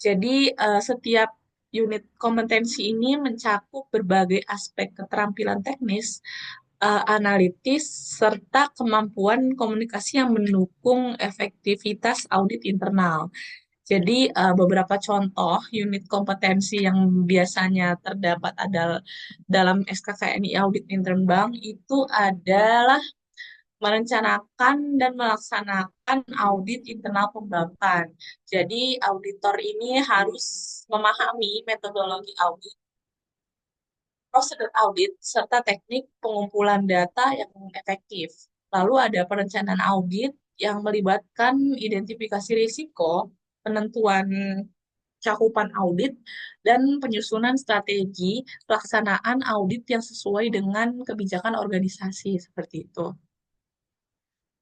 Jadi setiap unit kompetensi ini mencakup berbagai aspek keterampilan teknis, analitis, serta kemampuan komunikasi yang mendukung efektivitas audit internal. Jadi beberapa contoh unit kompetensi yang biasanya terdapat adalah dalam SKKNI Audit Intern Bank itu adalah merencanakan dan melaksanakan audit internal perbankan. Jadi auditor ini harus memahami metodologi audit, prosedur audit, serta teknik pengumpulan data yang efektif. Lalu ada perencanaan audit yang melibatkan identifikasi risiko, penentuan cakupan audit, dan penyusunan strategi pelaksanaan audit yang sesuai dengan kebijakan organisasi seperti itu.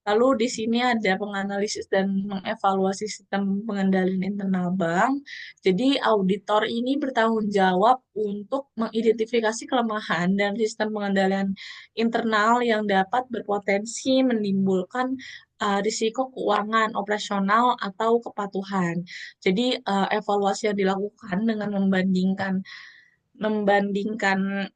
Lalu di sini ada penganalisis dan mengevaluasi sistem pengendalian internal bank. Jadi auditor ini bertanggung jawab untuk mengidentifikasi kelemahan dan sistem pengendalian internal yang dapat berpotensi menimbulkan risiko keuangan operasional atau kepatuhan. Jadi evaluasi yang dilakukan dengan membandingkan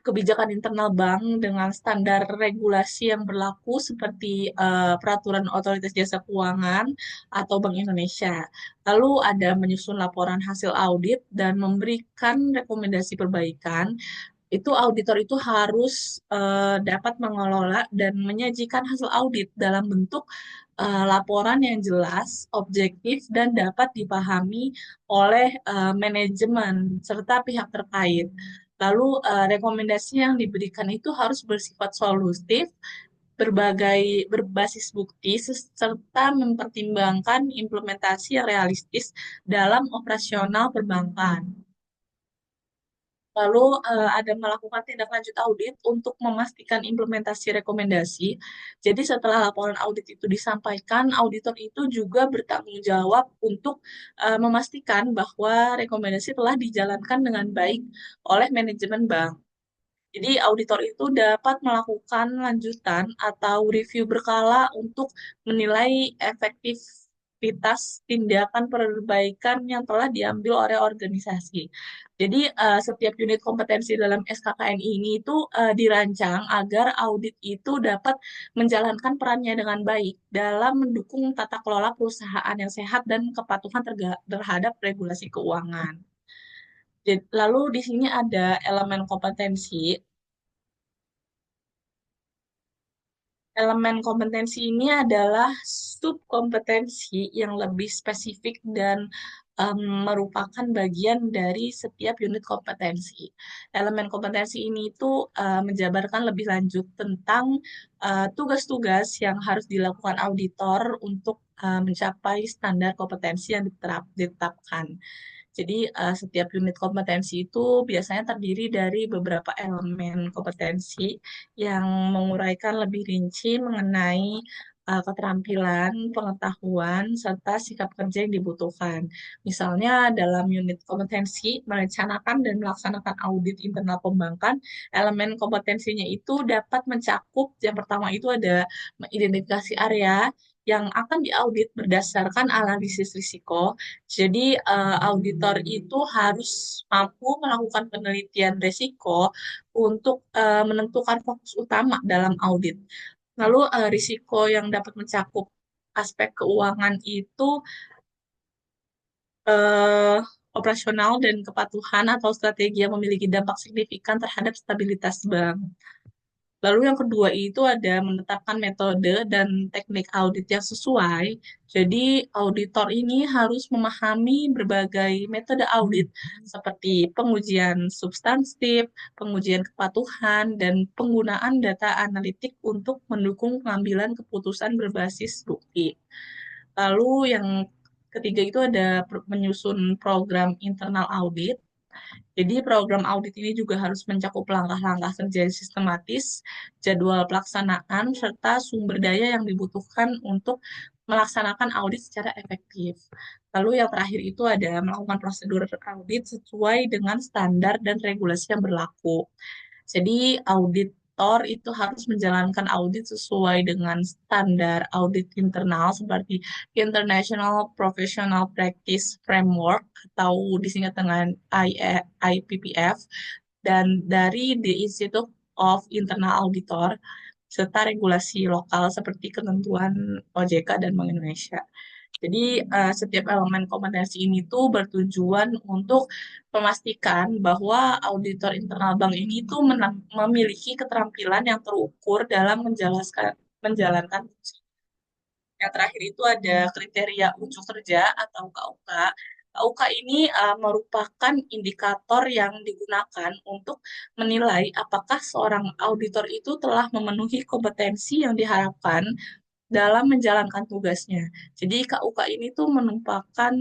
kebijakan internal bank dengan standar regulasi yang berlaku seperti peraturan Otoritas Jasa Keuangan atau Bank Indonesia. Lalu ada menyusun laporan hasil audit dan memberikan rekomendasi perbaikan. Itu auditor itu harus dapat mengelola dan menyajikan hasil audit dalam bentuk laporan yang jelas, objektif, dan dapat dipahami oleh manajemen serta pihak terkait. Lalu rekomendasi yang diberikan itu harus bersifat solutif, berbasis bukti, serta mempertimbangkan implementasi yang realistis dalam operasional perbankan. Lalu ada melakukan tindak lanjut audit untuk memastikan implementasi rekomendasi. Jadi setelah laporan audit itu disampaikan, auditor itu juga bertanggung jawab untuk memastikan bahwa rekomendasi telah dijalankan dengan baik oleh manajemen bank. Jadi auditor itu dapat melakukan lanjutan atau review berkala untuk menilai efektivitas tindakan perbaikan yang telah diambil oleh organisasi. Jadi setiap unit kompetensi dalam SKKN ini itu dirancang agar audit itu dapat menjalankan perannya dengan baik dalam mendukung tata kelola perusahaan yang sehat dan kepatuhan terhadap regulasi keuangan. Lalu di sini ada elemen kompetensi. Elemen kompetensi ini adalah subkompetensi yang lebih spesifik dan merupakan bagian dari setiap unit kompetensi. Elemen kompetensi ini itu menjabarkan lebih lanjut tentang tugas-tugas yang harus dilakukan auditor untuk mencapai standar kompetensi yang ditetapkan. Jadi setiap unit kompetensi itu biasanya terdiri dari beberapa elemen kompetensi yang menguraikan lebih rinci mengenai keterampilan, pengetahuan, serta sikap kerja yang dibutuhkan. Misalnya dalam unit kompetensi merencanakan dan melaksanakan audit internal perbankan, elemen kompetensinya itu dapat mencakup yang pertama itu ada mengidentifikasi area yang akan diaudit berdasarkan analisis risiko. Jadi, auditor itu harus mampu melakukan penelitian risiko untuk menentukan fokus utama dalam audit. Lalu, risiko yang dapat mencakup aspek keuangan itu eh, operasional dan kepatuhan atau strategi yang memiliki dampak signifikan terhadap stabilitas bank. Lalu yang kedua itu ada menetapkan metode dan teknik audit yang sesuai. Jadi auditor ini harus memahami berbagai metode audit seperti pengujian substantif, pengujian kepatuhan, dan penggunaan data analitik untuk mendukung pengambilan keputusan berbasis bukti. Lalu yang ketiga itu ada menyusun program internal audit. Jadi program audit ini juga harus mencakup langkah-langkah kerja yang sistematis, jadwal pelaksanaan, serta sumber daya yang dibutuhkan untuk melaksanakan audit secara efektif. Lalu yang terakhir itu ada melakukan prosedur audit sesuai dengan standar dan regulasi yang berlaku. Jadi auditor itu harus menjalankan audit sesuai dengan standar audit internal seperti International Professional Practice Framework atau disingkat dengan IPPF dan dari the Institute of Internal Auditor serta regulasi lokal seperti ketentuan OJK dan Bank Indonesia. Jadi setiap elemen kompetensi ini tuh bertujuan untuk memastikan bahwa auditor internal bank ini tuh memiliki keterampilan yang terukur dalam menjalankan fungsi. Yang terakhir itu ada kriteria unjuk kerja atau KUK. KUK ini merupakan indikator yang digunakan untuk menilai apakah seorang auditor itu telah memenuhi kompetensi yang diharapkan dalam menjalankan tugasnya. Jadi KUK ini tuh merupakan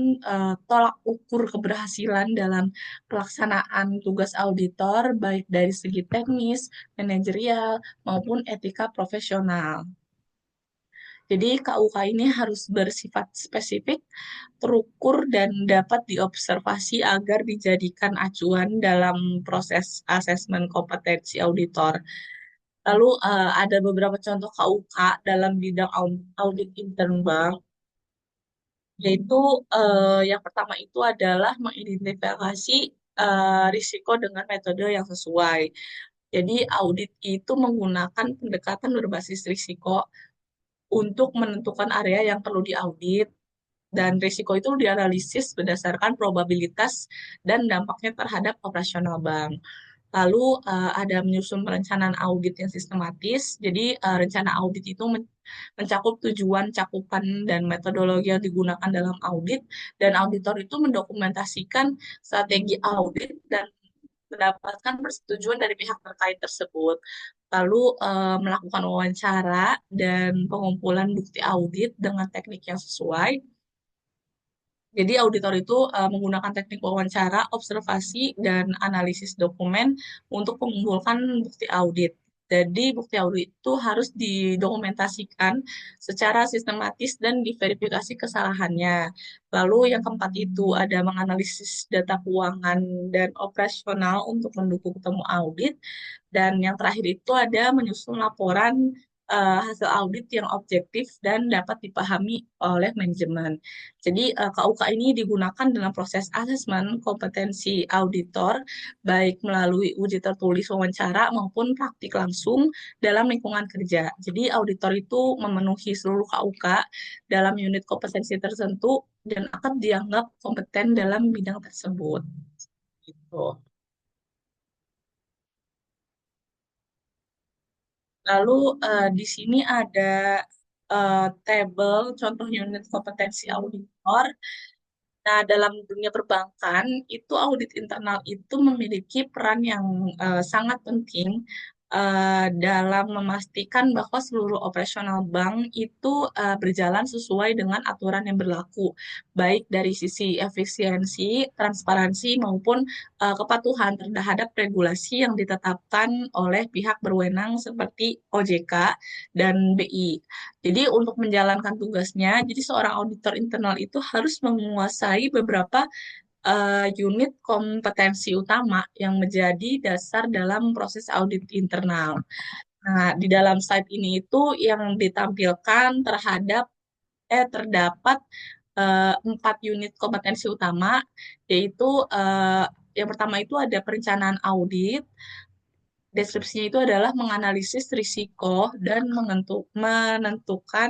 tolak ukur keberhasilan dalam pelaksanaan tugas auditor baik dari segi teknis, manajerial maupun etika profesional. Jadi KUK ini harus bersifat spesifik, terukur, dan dapat diobservasi agar dijadikan acuan dalam proses asesmen kompetensi auditor. Lalu ada beberapa contoh KUK dalam bidang audit intern bank, yaitu yang pertama itu adalah mengidentifikasi risiko dengan metode yang sesuai. Jadi audit itu menggunakan pendekatan berbasis risiko untuk menentukan area yang perlu diaudit, dan risiko itu dianalisis berdasarkan probabilitas dan dampaknya terhadap operasional bank. Lalu ada menyusun perencanaan audit yang sistematis. Jadi rencana audit itu mencakup tujuan, cakupan, dan metodologi yang digunakan dalam audit, dan auditor itu mendokumentasikan strategi audit dan mendapatkan persetujuan dari pihak terkait tersebut. Lalu melakukan wawancara dan pengumpulan bukti audit dengan teknik yang sesuai. Jadi auditor itu menggunakan teknik wawancara, observasi, dan analisis dokumen untuk mengumpulkan bukti audit. Jadi bukti audit itu harus didokumentasikan secara sistematis dan diverifikasi kesalahannya. Lalu yang keempat itu ada menganalisis data keuangan dan operasional untuk mendukung temu audit. Dan yang terakhir itu ada menyusun laporan hasil audit yang objektif dan dapat dipahami oleh manajemen. Jadi KUK ini digunakan dalam proses asesmen kompetensi auditor, baik melalui uji tertulis wawancara maupun praktik langsung dalam lingkungan kerja. Jadi auditor itu memenuhi seluruh KUK dalam unit kompetensi tertentu dan akan dianggap kompeten dalam bidang tersebut. Gitu. Lalu di sini ada tabel contoh unit kompetensi auditor. Nah, dalam dunia perbankan, itu audit internal itu memiliki peran yang sangat penting dalam memastikan bahwa seluruh operasional bank itu berjalan sesuai dengan aturan yang berlaku, baik dari sisi efisiensi, transparansi, maupun kepatuhan terhadap regulasi yang ditetapkan oleh pihak berwenang seperti OJK dan BI. Jadi untuk menjalankan tugasnya, jadi seorang auditor internal itu harus menguasai beberapa unit kompetensi utama yang menjadi dasar dalam proses audit internal. Nah, di dalam slide ini itu yang ditampilkan terdapat 4 unit kompetensi utama, yaitu yang pertama itu ada perencanaan audit. Deskripsinya itu adalah menganalisis risiko dan menentukan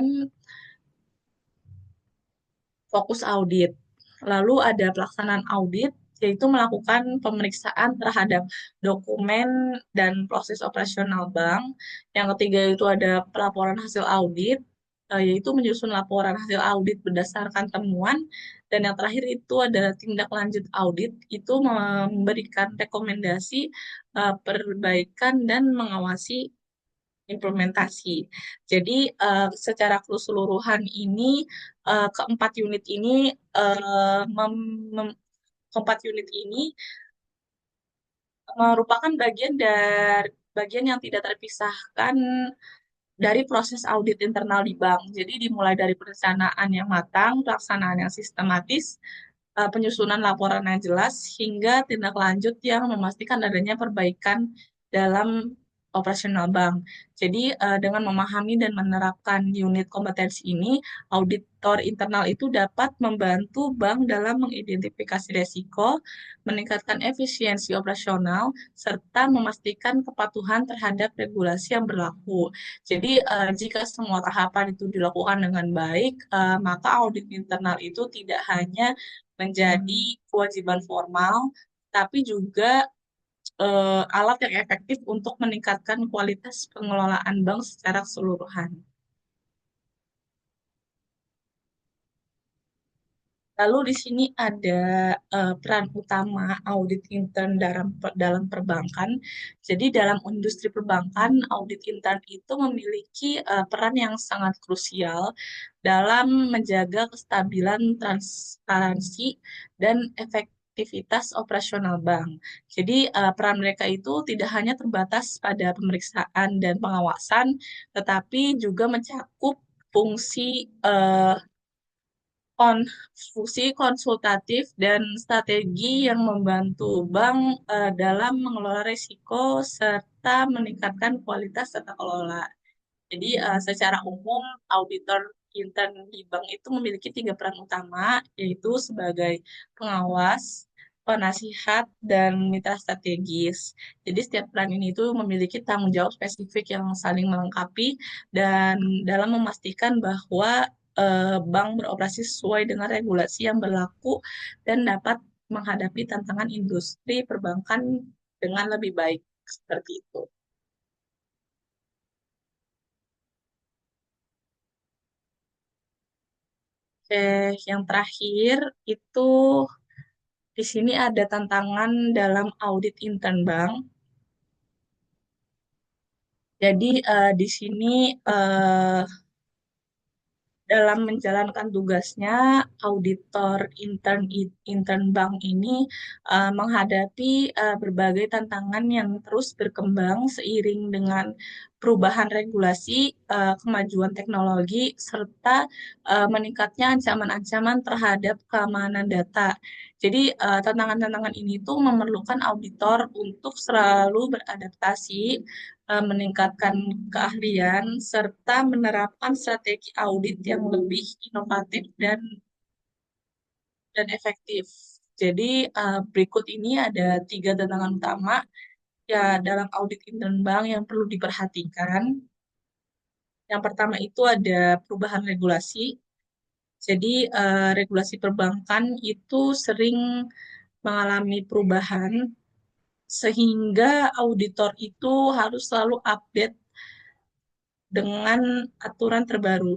fokus audit. Lalu ada pelaksanaan audit, yaitu melakukan pemeriksaan terhadap dokumen dan proses operasional bank. Yang ketiga itu ada pelaporan hasil audit, yaitu menyusun laporan hasil audit berdasarkan temuan. Dan yang terakhir itu ada tindak lanjut audit, itu memberikan rekomendasi perbaikan dan mengawasi implementasi. Jadi secara keseluruhan ini keempat unit ini eh, mem- mem- keempat unit ini merupakan bagian yang tidak terpisahkan dari proses audit internal di bank. Jadi dimulai dari perencanaan yang matang, pelaksanaan yang sistematis, penyusunan laporan yang jelas, hingga tindak lanjut yang memastikan adanya perbaikan dalam operasional bank. Jadi dengan memahami dan menerapkan unit kompetensi ini, auditor internal itu dapat membantu bank dalam mengidentifikasi risiko, meningkatkan efisiensi operasional, serta memastikan kepatuhan terhadap regulasi yang berlaku. Jadi, jika semua tahapan itu dilakukan dengan baik, maka audit internal itu tidak hanya menjadi kewajiban formal, tapi juga alat yang efektif untuk meningkatkan kualitas pengelolaan bank secara keseluruhan. Lalu di sini ada peran utama audit intern dalam perbankan. Jadi dalam industri perbankan, audit intern itu memiliki peran yang sangat krusial dalam menjaga kestabilan transparansi dan efektivitas operasional bank. Jadi peran mereka itu tidak hanya terbatas pada pemeriksaan dan pengawasan, tetapi juga mencakup fungsi eh, kon- fungsi konsultatif dan strategi yang membantu bank dalam mengelola risiko serta meningkatkan kualitas tata kelola. Jadi secara umum auditor intern di bank itu memiliki tiga peran utama, yaitu sebagai pengawas, penasihat, dan mitra strategis. Jadi setiap peran ini itu memiliki tanggung jawab spesifik yang saling melengkapi dan dalam memastikan bahwa bank beroperasi sesuai dengan regulasi yang berlaku dan dapat menghadapi tantangan industri perbankan dengan lebih baik seperti itu. Yang terakhir itu di sini ada tantangan dalam audit intern bank. Jadi di sini eh, dalam menjalankan tugasnya, auditor intern bank ini menghadapi berbagai tantangan yang terus berkembang seiring dengan perubahan regulasi, kemajuan teknologi, serta meningkatnya ancaman-ancaman terhadap keamanan data. Jadi tantangan-tantangan ini tuh memerlukan auditor untuk selalu beradaptasi, meningkatkan keahlian, serta menerapkan strategi audit yang lebih inovatif dan efektif. Jadi berikut ini ada tiga tantangan utama ya dalam audit intern bank yang perlu diperhatikan. Yang pertama itu ada perubahan regulasi. Jadi regulasi perbankan itu sering mengalami perubahan sehingga auditor itu harus selalu update dengan aturan terbaru.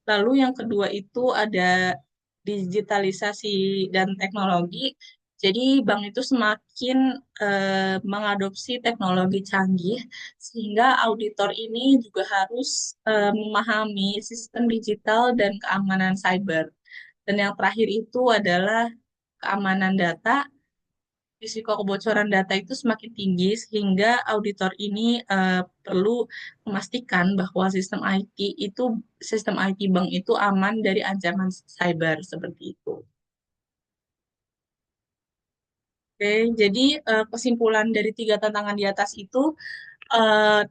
Lalu yang kedua itu ada digitalisasi dan teknologi. Jadi bank itu semakin mengadopsi teknologi canggih sehingga auditor ini juga harus memahami sistem digital dan keamanan cyber. Dan yang terakhir itu adalah keamanan data. Risiko kebocoran data itu semakin tinggi sehingga auditor ini perlu memastikan bahwa sistem IT bank itu aman dari ancaman cyber seperti itu. Oke, jadi kesimpulan dari tiga tantangan di atas itu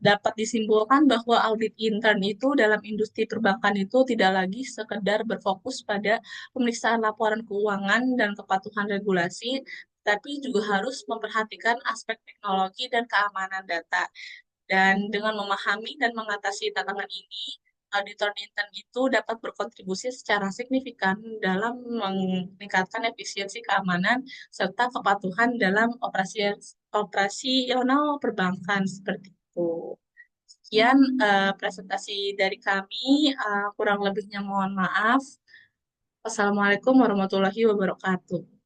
dapat disimpulkan bahwa audit intern itu dalam industri perbankan itu tidak lagi sekedar berfokus pada pemeriksaan laporan keuangan dan kepatuhan regulasi, tapi juga harus memperhatikan aspek teknologi dan keamanan data. Dan dengan memahami dan mengatasi tantangan ini, auditor intern itu dapat berkontribusi secara signifikan dalam meningkatkan efisiensi keamanan serta kepatuhan dalam operasional perbankan seperti itu. Sekian presentasi dari kami, kurang lebihnya mohon maaf. Wassalamualaikum warahmatullahi wabarakatuh.